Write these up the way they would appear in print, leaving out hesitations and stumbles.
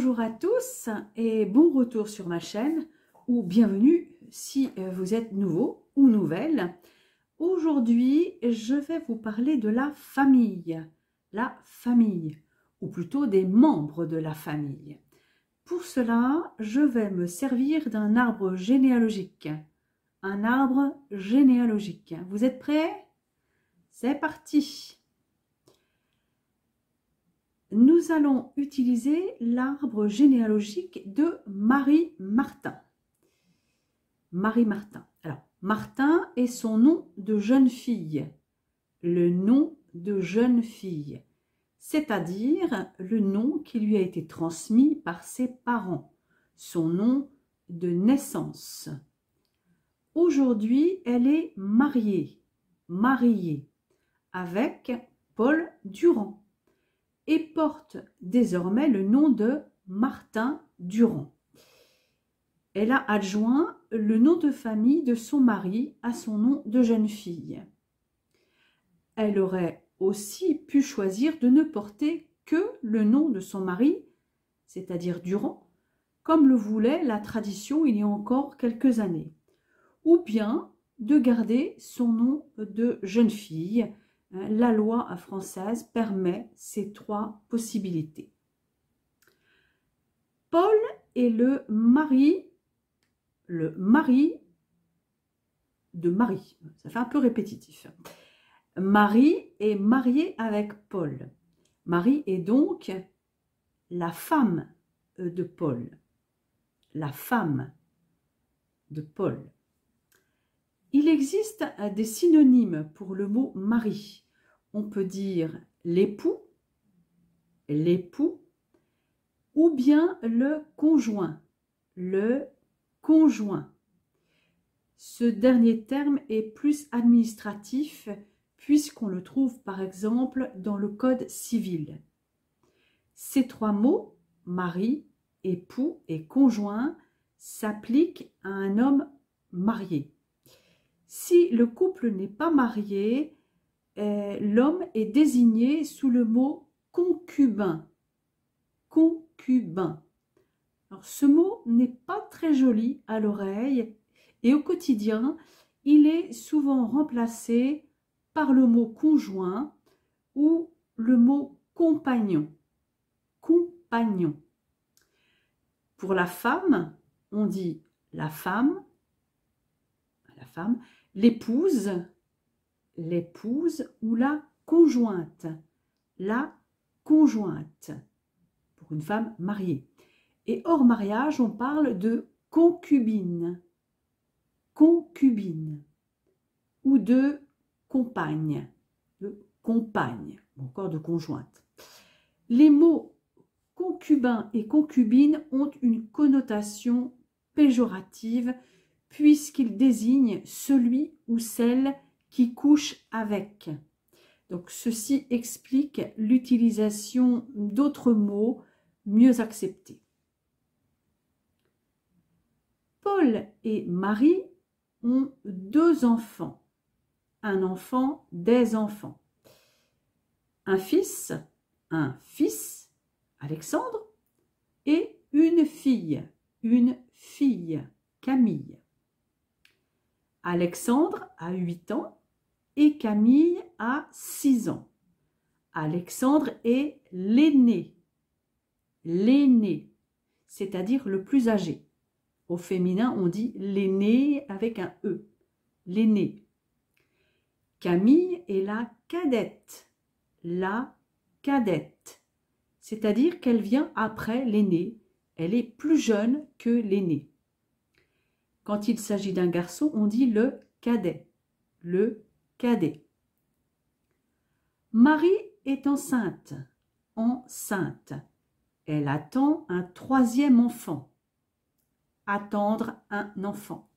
Bonjour à tous et bon retour sur ma chaîne ou bienvenue si vous êtes nouveau ou nouvelle. Aujourd'hui, je vais vous parler de la famille ou plutôt des membres de la famille. Pour cela, je vais me servir d'un arbre généalogique. Un arbre généalogique. Vous êtes prêts? C'est parti! Nous allons utiliser l'arbre généalogique de Marie Martin. Marie Martin. Alors, Martin est son nom de jeune fille. Le nom de jeune fille, c'est-à-dire le nom qui lui a été transmis par ses parents, son nom de naissance. Aujourd'hui, elle est mariée avec Paul Durand et porte désormais le nom de Martin Durand. Elle a adjoint le nom de famille de son mari à son nom de jeune fille. Elle aurait aussi pu choisir de ne porter que le nom de son mari, c'est-à-dire Durand, comme le voulait la tradition il y a encore quelques années, ou bien de garder son nom de jeune fille. La loi française permet ces trois possibilités. Paul est le mari de Marie. Ça fait un peu répétitif. Marie est mariée avec Paul. Marie est donc la femme de Paul. La femme de Paul. Il existe des synonymes pour le mot mari. On peut dire l'époux, ou bien le conjoint, Ce dernier terme est plus administratif puisqu'on le trouve par exemple dans le Code civil. Ces trois mots, mari, époux et conjoint, s'appliquent à un homme marié. Si le couple n'est pas marié, l'homme est désigné sous le mot concubin. Concubin. Alors, ce mot n'est pas très joli à l'oreille et au quotidien, il est souvent remplacé par le mot conjoint ou le mot compagnon. Compagnon. Pour la femme, on dit la femme, l'épouse ou la conjointe, pour une femme mariée. Et hors mariage, on parle de concubine, ou de compagne, ou encore de conjointe. Les mots concubin et concubine ont une connotation péjorative puisqu'ils désignent celui ou celle qui couche avec. Donc, ceci explique l'utilisation d'autres mots mieux acceptés. Paul et Marie ont deux enfants, un enfant, des enfants. Un fils, Alexandre, et une fille, Camille. Alexandre a 8 ans et Camille a 6 ans. Alexandre est l'aîné, c'est-à-dire le plus âgé. Au féminin, on dit l'aîné avec un E, l'aîné. Camille est la cadette, c'est-à-dire qu'elle vient après l'aîné, elle est plus jeune que l'aîné. Quand il s'agit d'un garçon, on dit le cadet. Marie est enceinte. Elle attend un troisième enfant. Attendre un enfant.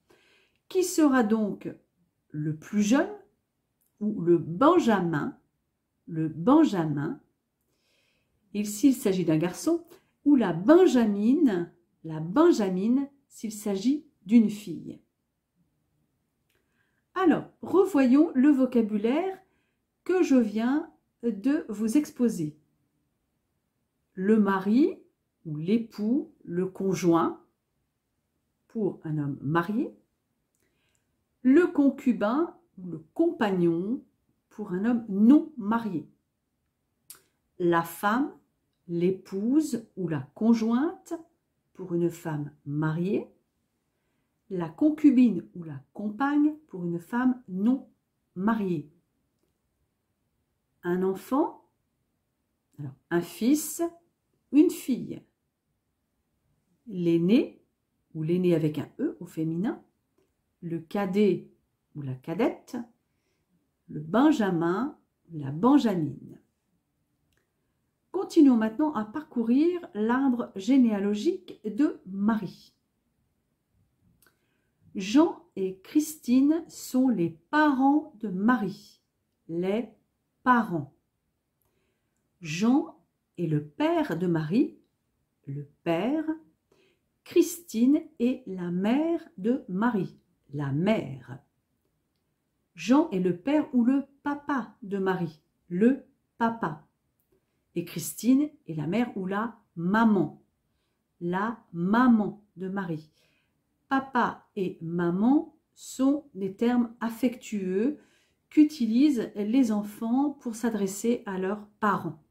Qui sera donc le plus jeune ou le benjamin, s'il s'agit d'un garçon, ou la benjamine s'il s'agit d'une fille. Alors, revoyons le vocabulaire que je viens de vous exposer. Le mari, ou l'époux, le conjoint, pour un homme marié, le concubin ou le compagnon, pour un homme non marié, la femme, l'épouse ou la conjointe, pour une femme mariée, la concubine ou la compagne, pour une femme non mariée, un enfant, alors un fils, une fille, l'aîné ou l'aîné avec un E au féminin, le cadet ou la cadette, le benjamin, la benjamine. Continuons maintenant à parcourir l'arbre généalogique de Marie. Jean et Christine sont les parents de Marie, les parents. Jean est le père de Marie, le père. Christine est la mère de Marie, la mère. Jean est le père ou le papa de Marie, le papa. Et Christine est la mère ou la maman de Marie. Papa et maman sont des termes affectueux qu'utilisent les enfants pour s'adresser à leurs parents.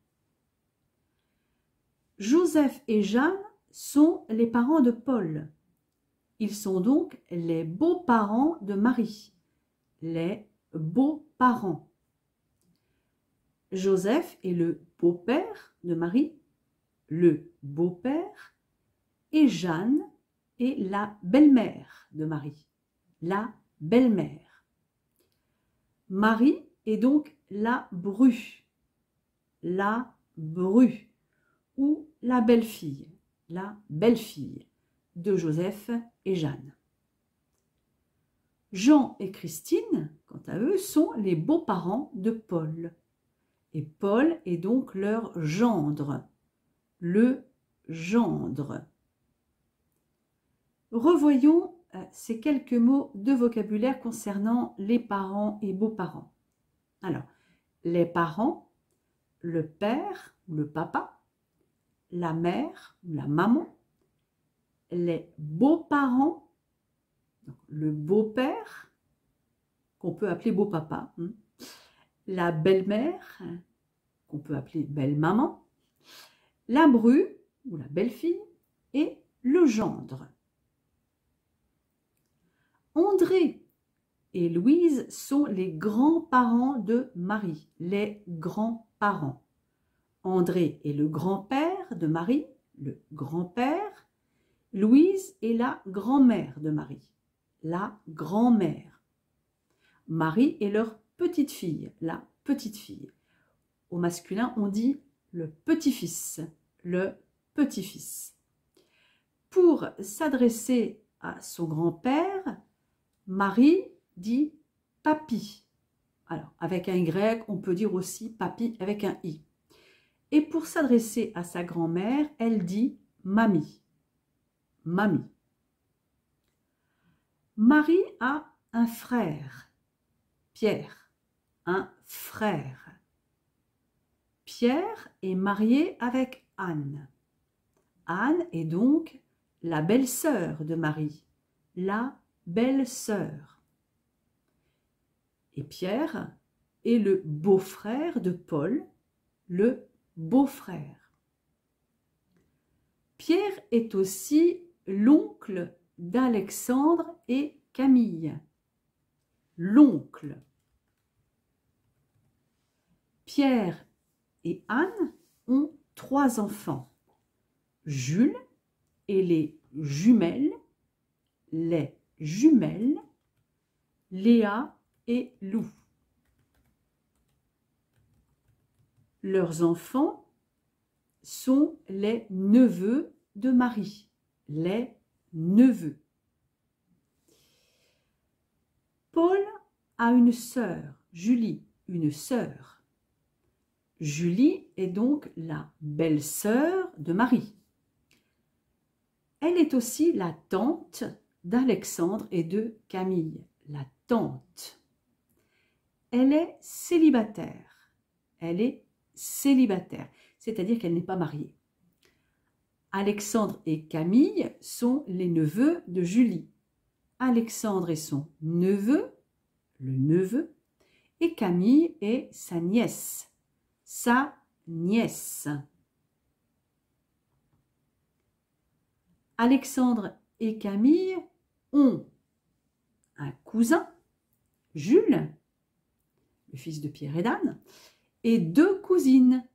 Joseph et Jeanne sont les parents de Paul. Ils sont donc les beaux-parents de Marie, les beaux-parents. Joseph est le beau-père de Marie, le beau-père, et Jeanne est la belle-mère de Marie, la belle-mère. Marie est donc la bru, ou la belle-fille de Joseph et Jeanne. Jean et Christine, quant à eux, sont les beaux-parents de Paul. Et Paul est donc leur gendre, le gendre. Revoyons ces quelques mots de vocabulaire concernant les parents et beaux-parents. Alors, les parents, le père ou le papa, la mère ou la maman, les beaux-parents, le beau-père, qu'on peut appeler beau-papa, la belle-mère, qu'on peut appeler belle-maman, la bru ou la belle-fille et le gendre. André et Louise sont les grands-parents de Marie, les grands-parents. André est le grand-père de Marie, le grand-père. Louise est la grand-mère de Marie, la grand-mère. Marie est leur petite-fille, la petite-fille. Au masculin, on dit le petit-fils, le petit-fils. Pour s'adresser à son grand-père, Marie dit papi. Alors, avec un Y, on peut dire aussi papi avec un I. Et pour s'adresser à sa grand-mère, elle dit mamie. Mamie. Marie a un frère, Pierre, un frère. Pierre est marié avec Anne. Anne est donc la belle-sœur de Marie, la belle-sœur. Et Pierre est le beau-frère de Paul, le beau-frère. Pierre est aussi l'oncle d'Alexandre et Camille. L'oncle. Pierre et Anne ont 3 enfants. Jules et les jumelles, Léa et Lou. Leurs enfants sont les neveux de Marie, les neveux. Paul a une sœur, Julie, une sœur. Julie est donc la belle-sœur de Marie. Elle est aussi la tante d'Alexandre et de Camille, la tante. Elle est célibataire. Elle est célibataire, c'est-à-dire qu'elle n'est pas mariée. Alexandre et Camille sont les neveux de Julie. Alexandre est son neveu, le neveu, et Camille est sa nièce, sa nièce. Alexandre et Camille ont un cousin, Jules, le fils de Pierre et d'Anne, et deux cousines,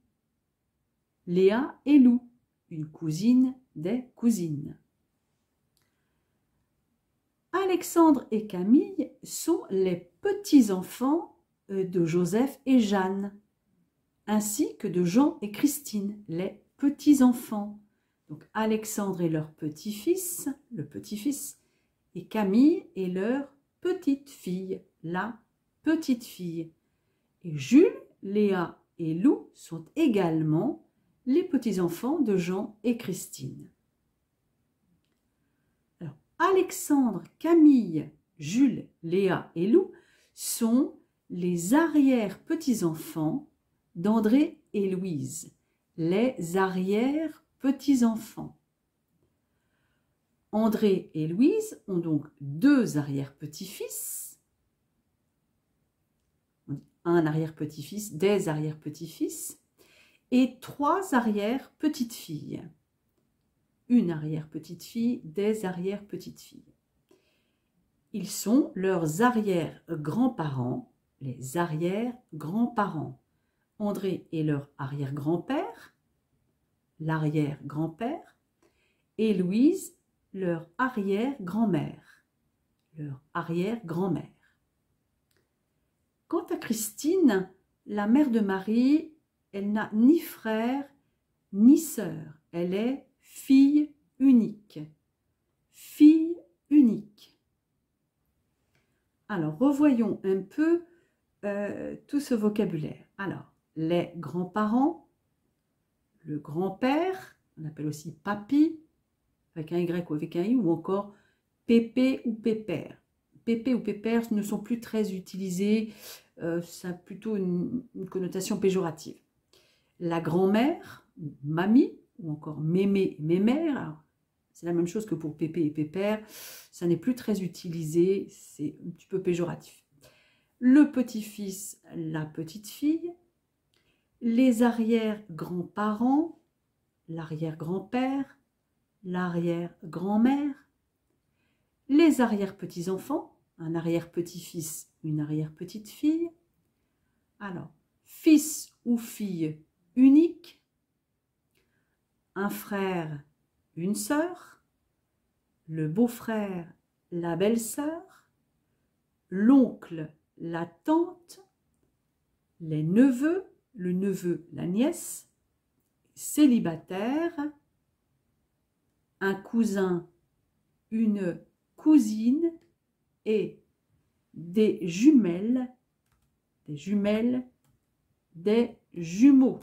Léa et Lou, une cousine des cousines. Alexandre et Camille sont les petits-enfants de Joseph et Jeanne, ainsi que de Jean et Christine, les petits-enfants. Donc Alexandre est leur petit-fils, le petit-fils, et Camille est leur petite-fille, la petite-fille. Et Jules, Léa et Lou sont également les petits-enfants de Jean et Christine. Alors, Alexandre, Camille, Jules, Léa et Lou sont les arrière-petits-enfants d'André et Louise, les arrière-petits-enfants. André et Louise ont donc deux arrière-petits-fils, un arrière-petit-fils, des arrière-petits-fils, et trois arrière-petites-filles. Une arrière-petite-fille, des arrière-petites-filles. Ils sont leurs arrière-grands-parents, les arrière-grands-parents. André est leur arrière-grand-père, l'arrière-grand-père, et Louise, leur arrière-grand-mère, leur arrière-grand-mère. Quant à Christine, la mère de Marie, elle n'a ni frère ni sœur. Elle est fille unique. Fille unique. Alors, revoyons un peu tout ce vocabulaire. Alors, les grands-parents, le grand-père, on appelle aussi papy, avec un Y ou avec un I, ou encore pépé ou pépère. Pépé ou pépère ne sont plus très utilisés, ça a plutôt une connotation péjorative. La grand-mère, mamie, ou encore mémé, mémère, c'est la même chose que pour pépé et pépère, ça n'est plus très utilisé, c'est un petit peu péjoratif. Le petit-fils, la petite-fille, les arrière-grands-parents, l'arrière-grand-père, l'arrière-grand-mère, les arrière-petits-enfants, un arrière-petit-fils, une arrière-petite-fille. Alors, fils ou fille unique, un frère, une sœur, le beau-frère, la belle-sœur, l'oncle, la tante, les neveux, le neveu, la nièce, célibataire, un cousin, une cousine et des jumelles, des jumeaux,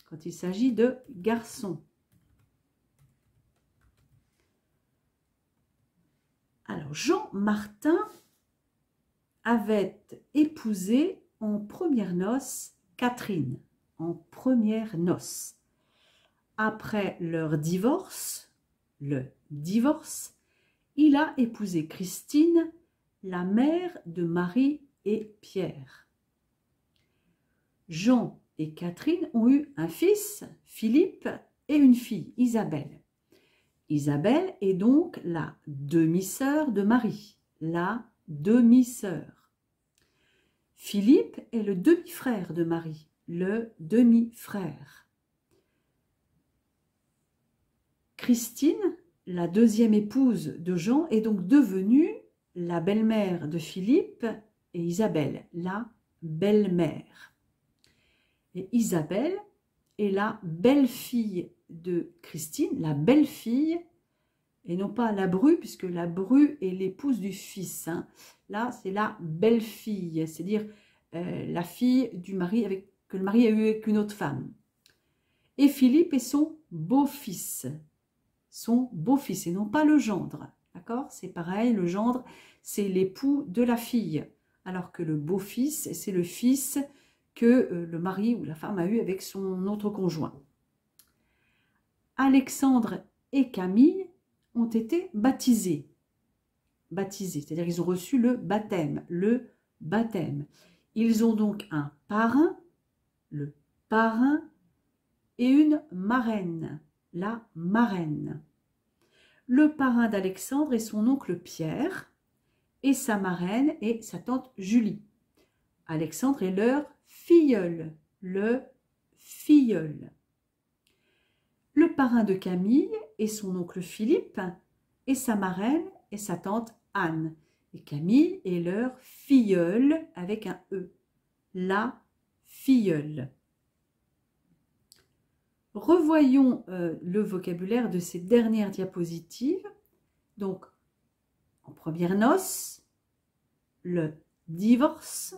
quand il s'agit de garçons. Alors, Jean Martin avait épousé en premières noces Catherine, en premières noces. Après leur divorce, le divorce, il a épousé Christine, la mère de Marie et Pierre. Jean et Catherine ont eu un fils, Philippe, et une fille, Isabelle. Isabelle est donc la demi-sœur de Marie, la demi-sœur. Philippe est le demi-frère de Marie, le demi-frère. Christine, la deuxième épouse de Jean, est donc devenue la belle-mère de Philippe et Isabelle, la belle-mère. Et Isabelle est la belle-fille de Christine, la belle-fille, et non pas la bru, puisque la bru est l'épouse du fils. Hein. Là, c'est la belle-fille, c'est-à-dire la fille du mari que le mari a eu avec une autre femme. Et Philippe est son beau-fils, et non pas le gendre. D'accord? C'est pareil, le gendre, c'est l'époux de la fille, alors que le beau-fils, c'est le fils que le mari ou la femme a eu avec son autre conjoint. Alexandre et Camille ont été baptisés. Baptisés, c'est-à-dire ils ont reçu le baptême. Ils ont donc un parrain, le parrain, et une marraine, la marraine. Le parrain d'Alexandre est son oncle Pierre et sa marraine est sa tante Julie. Alexandre est leur filleul, le filleul. Le parrain de Camille est son oncle Philippe et sa marraine est sa tante Anne. Et Camille est leur filleule avec un E, la filleule. Revoyons le vocabulaire de ces dernières diapositives. Donc, en première noce, le divorce,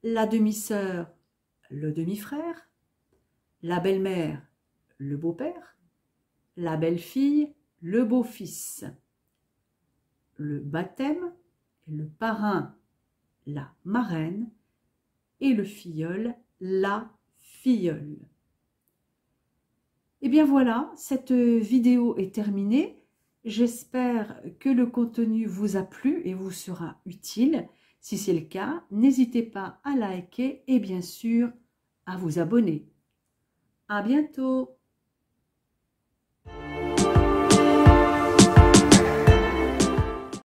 la demi-sœur, le demi-frère, la belle-mère, le beau-père, la belle-fille, le beau-fils, le baptême, le parrain, la marraine et le filleul, la filleule. Et bien voilà, cette vidéo est terminée. J'espère que le contenu vous a plu et vous sera utile. Si c'est le cas, n'hésitez pas à liker et bien sûr à vous abonner. À bientôt!